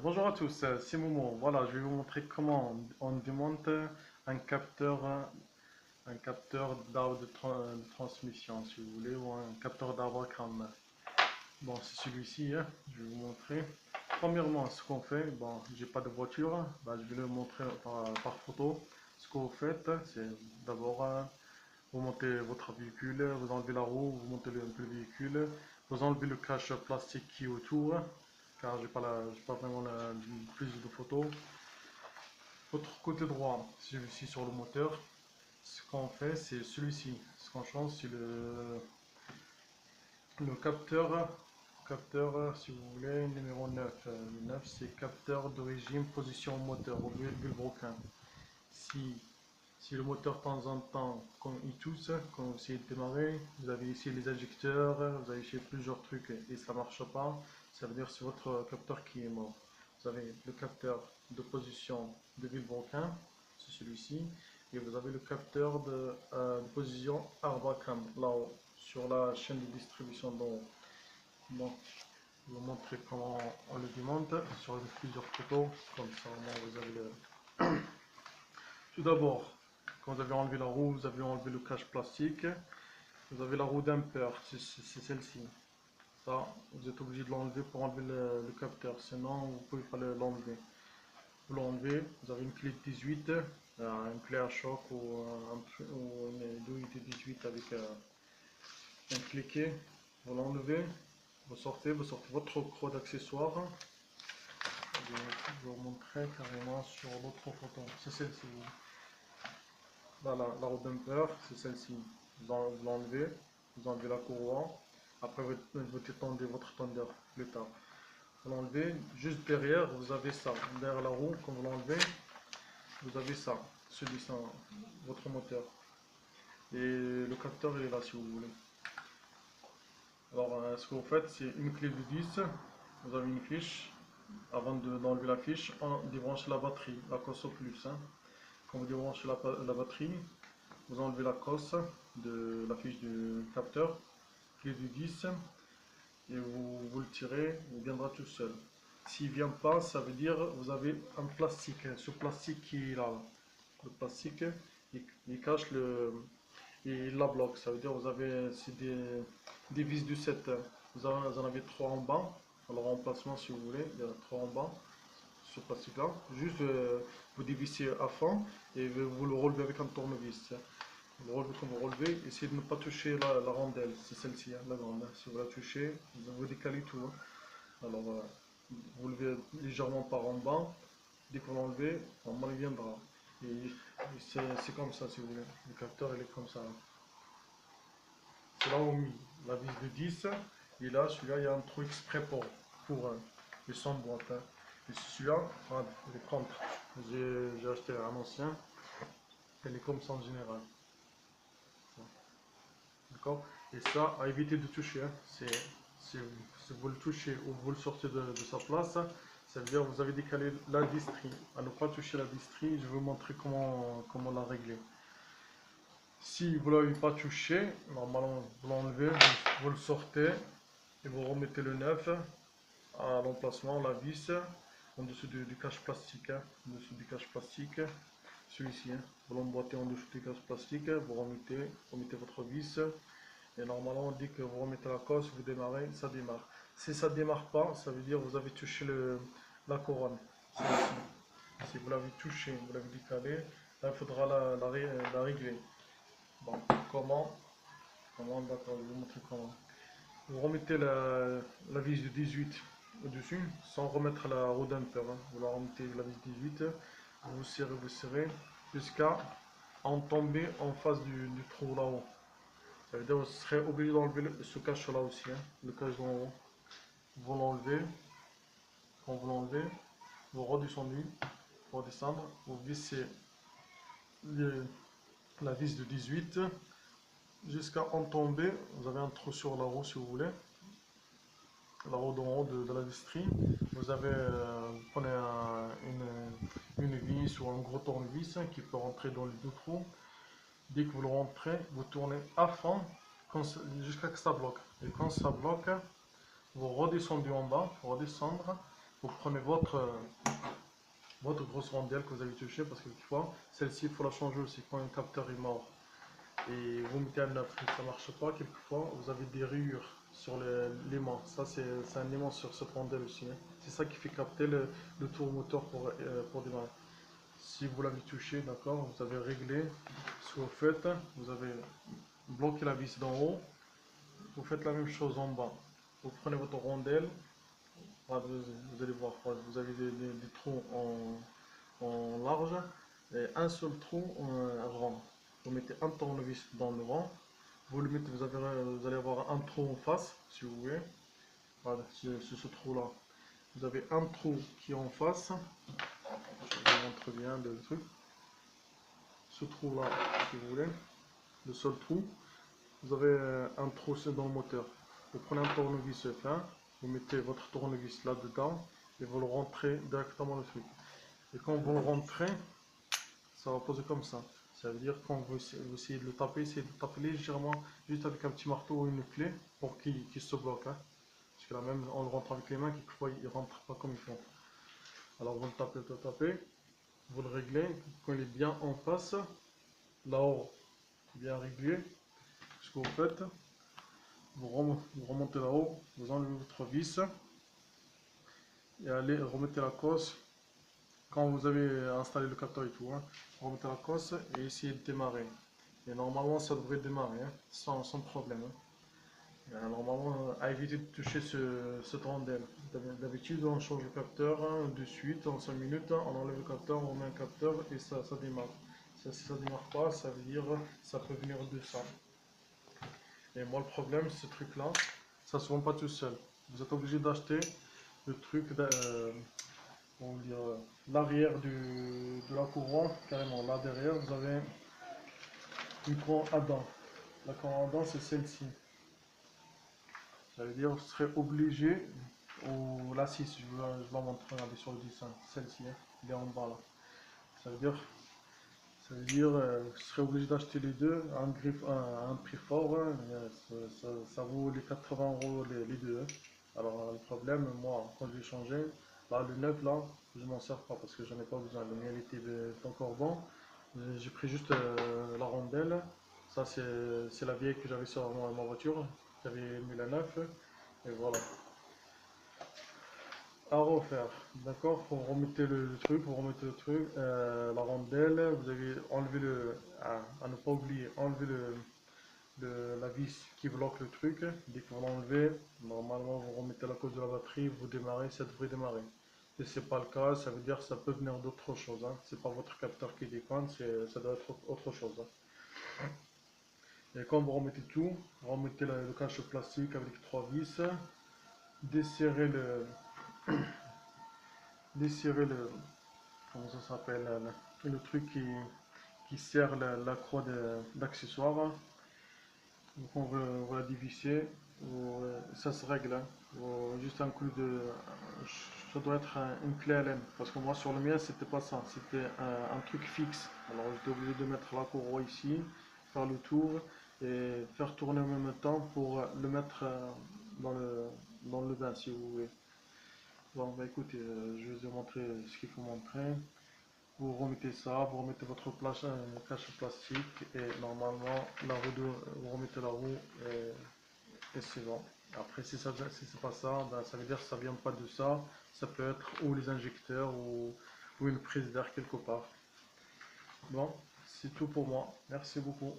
Bonjour à tous, c'est Momo. Voilà, je vais vous montrer comment on démonte un capteur d'arbre de transmission, si vous voulez, ou un capteur d'arbre Abraham. Bon, c'est celui-ci, hein, je vais vous montrer. Premièrement, ce qu'on fait, bon, j'ai pas de voiture, bah, je vais le montrer par photo. Ce que vous faites, c'est d'abord vous montez votre véhicule, vous enlevez la roue, vous montez un peu le véhicule, vous enlevez le cache plastique qui est autour, car j'ai pas vraiment plus de photos. Votre côté droit, c'est celui-ci sur le moteur. Ce qu'on fait, c'est celui-ci. Ce qu'on change, c'est le capteur, si vous voulez, numéro 9. Le 9, c'est capteur de régime position moteur, au vilebrequin. Si Si le moteur de temps en temps, quand il tousse, quand vous essayez de démarrer, vous avez ici les injecteurs, vous avez ici plusieurs trucs et ça ne marche pas, ça veut dire que c'est votre capteur qui est mort. Vous avez le capteur de position de vilebrequin, c'est celui-ci, et vous avez le capteur de position Arbacam, là-haut, sur la chaîne de distribution d'en haut. Donc, je vais vous montrer comment on le démonte sur plusieurs photos, comme ça au moins vous avez le... Tout d'abord, quand vous avez enlevé la roue, vous avez enlevé le cache plastique. Vous avez la roue damper, c'est celle-ci. Ça, vous êtes obligé de l'enlever pour enlever le capteur, sinon vous ne pouvez pas l'enlever. Vous l'enlevez, vous avez une clé de 18, une clé à choc ou une douille de 18 avec un cliquet. Vous l'enlevez, vous sortez votre croix d'accessoire. Je vais vous montrer carrément sur l'autre photo, c'est celle-ci. Voilà, la roue bumper, c'est celle-ci. Vous l'enlevez, vous enlevez la courroie. Après, vous étendez votre tendeur plus tard. Vous l'enlevez, juste derrière, vous avez ça. Derrière la roue, quand vous l'enlevez, vous avez ça. Celui-ci, votre moteur. Et le capteur, il est là si vous voulez. Alors, ce que vous faites, c'est une clé de 10. Vous avez une fiche. Avant d'enlever la fiche, on débranche la batterie, la cosse au plus. Hein. Quand vous débranchez la batterie, vous enlevez la cosse de la fiche du capteur, clé du 10, et vous le tirez, il viendra tout seul. S'il ne vient pas, ça veut dire que vous avez un plastique, ce plastique qui est là. Le plastique, il cache il la bloque. Ça veut dire que vous avez des vis du 7. Vous en avez 3 en bas. Alors remplacement si vous voulez, il y en a 3 en bas. Ce plastique là, juste vous dévissez à fond et vous le relevez avec un tournevis. Quand vous relevez, essayez de ne pas toucher la rondelle, c'est celle-ci, hein, la grande. Si vous la touchez, vous décalez tout. Hein. Alors vous levez légèrement par en bas, dès que vous l'enlevez, normalement il viendra. Et c'est comme ça si vous voulez, le capteur il est comme ça. Hein. C'est là où on met la vis de 10, et là celui-là il y a un trou exprès pour ils sont en boîte. Hein. Et celui-là, il est contre. J'ai acheté un ancien, elle est comme ça en général. D'accord. Et ça, à éviter de toucher. Hein. Si vous le touchez ou vous le sortez de sa place, ça veut dire que vous avez décalé la distrie. À ne pas toucher la distrie, je vais vous montrer comment la régler. Si vous ne l'avez pas touché, normalement vous l'enlevez, vous le sortez et vous remettez le neuf à l'emplacement, la vis, en dessous du cache plastique. Hein. En dessous du cache plastique, celui-ci. Hein. Vous l'emboîtez en dessous du cache plastique, vous remettez votre vis. Et normalement, dès que vous remettez la cosse, vous démarrez, ça démarre. Si ça ne démarre pas, ça veut dire que vous avez touché la couronne. Si vous l'avez touché, vous l'avez décalé, là il faudra la régler. Bon, comment d'accord, je vais vous montrer comment. Vous remettez la vis de 18 au-dessus, sans remettre la roue damper. Hein. Vous la remettez la vis 18, vous serrez, jusqu'à en tomber en face du trou là-haut. Ça veut dire que vous serez obligé d'enlever ce cache là aussi, hein, le cache d'en haut. Vous l'enlevez, quand vous l'enlevez, vous redescendez, pour descendre, vous vissez la vis de 18 jusqu'à en tomber. Vous avez un trou sur la roue si vous voulez, la roue d'en haut de la distrie. Vous prenez une vis ou un gros tournevis qui peut rentrer dans les deux trous. Dès que vous le rentrez, vous tournez à fond jusqu'à ce que ça bloque. Et quand ça bloque, vous redescendez en bas, redescendre vous prenez votre grosse rondelle que vous avez touchée, parce que quelquefois, celle-ci, il faut la changer aussi quand un capteur est mort. Et vous mettez un neuf, ça ne marche pas, quelquefois, vous avez des rayures sur l'aimant. Ça, c'est un aimant sur cette rondelle aussi, hein. C'est ça qui fait capter le tour moteur pour démarrer. Si vous l'avez touché, d'accord, vous avez réglé ce que vous faites, vous avez bloqué la vis d'en haut, vous faites la même chose en bas. Vous prenez votre rondelle, vous allez voir, vous avez des trous en large et un seul trou en rond. Vous mettez un tournevis dans le rond, vous le mettez, vous allez avoir un trou en face, si vous voulez. Voilà, c'est ce trou-là. Vous avez un trou qui est en face. Je vous montre bien le truc. Ce trou-là, si vous voulez, le seul trou. Vous avez un trou dans le moteur. Vous prenez un tournevis fin, vous mettez votre tournevis là-dedans et vous le rentrez directement dans le truc. Et quand vous le rentrez, ça va poser comme ça. Ça veut dire quand vous essayez de le taper, essayez de le taper légèrement, juste avec un petit marteau ou une clé pour qu'il se bloque, hein. Parce que là même, on le rentre avec les mains, quelquefois il ne rentre pas comme il faut. Alors vous le tapez, vous le réglez, quand il est bien en face, là-haut, bien réglé. Ce que vous faites, vous remontez là-haut, vous enlevez votre vis et allez remettez la cosse. Quand vous avez installé le capteur et tout, hein, remettez la cosse et essayez de démarrer. Et normalement, ça devrait démarrer, hein, sans problème, hein. Normalement, à éviter de toucher cette rondelle. D'habitude, on change le capteur, hein, de suite, en 5 minutes, hein, on enlève le capteur, on met un capteur et ça démarre. Si ça ne démarre pas, ça veut dire ça peut venir de ça. Et moi, le problème, ce truc-là, ça ne se vend pas tout seul. Vous êtes obligé d'acheter le truc, on va dire, l'arrière de la courroie, carrément. Là derrière, vous avez une courroie à dents. La courroie à dents, c'est celle-ci. Ça veut dire que vous serez obligé, ou la 6, je vous la montre, regardez sur le dessin, celle-ci, hein, elle est en bas là. Ça veut dire, vous serez obligé d'acheter les deux à un prix fort, hein, ça vaut les 80 € les deux, hein. Alors le problème, moi, quand je l'ai changé, là le neuf là, je m'en sers pas parce que j'en ai pas besoin. Le mien il était encore bon. J'ai pris juste la rondelle. Ça c'est la vieille que j'avais sur ma voiture. J'avais mis la neuf. Et voilà. À refaire. D'accord? Vous remettez le truc, la rondelle. Vous avez enlevé à ne pas oublier, enlever la vis qui bloque le truc. Dès que vous l'enlevez, normalement vous remettez la cause de la batterie, vous démarrez, ça devrait démarrer. Si ce n'est pas le cas, ça veut dire que ça peut venir d'autre chose, hein. C'est pas votre capteur qui déconne, ça doit être autre chose, hein. Et quand vous remettez tout, vous remettez le cache plastique avec 3 vis, desserrez desserrez comment ça s'appelle, le truc qui sert la croix d'accessoire. Donc on va la dévisser, ça se règle, hein. Juste un coup ça doit être une clé Allen, parce que moi sur le mien c'était pas ça, c'était un truc fixe. Alors j'étais obligé de mettre la courroie ici, faire le tour et faire tourner en même temps pour le mettre dans le bain si vous voulez. Bon bah écoutez, je vous ai montré ce qu'il faut montrer. Vous remettez ça, vous remettez votre cache plastique et normalement vous remettez la roue et c'est bon. Après si c'est pas ça, ben, ça veut dire que ça vient pas de ça. Ça peut être ou les injecteurs ou une prise d'air quelque part. Bon, c'est tout pour moi. Merci beaucoup.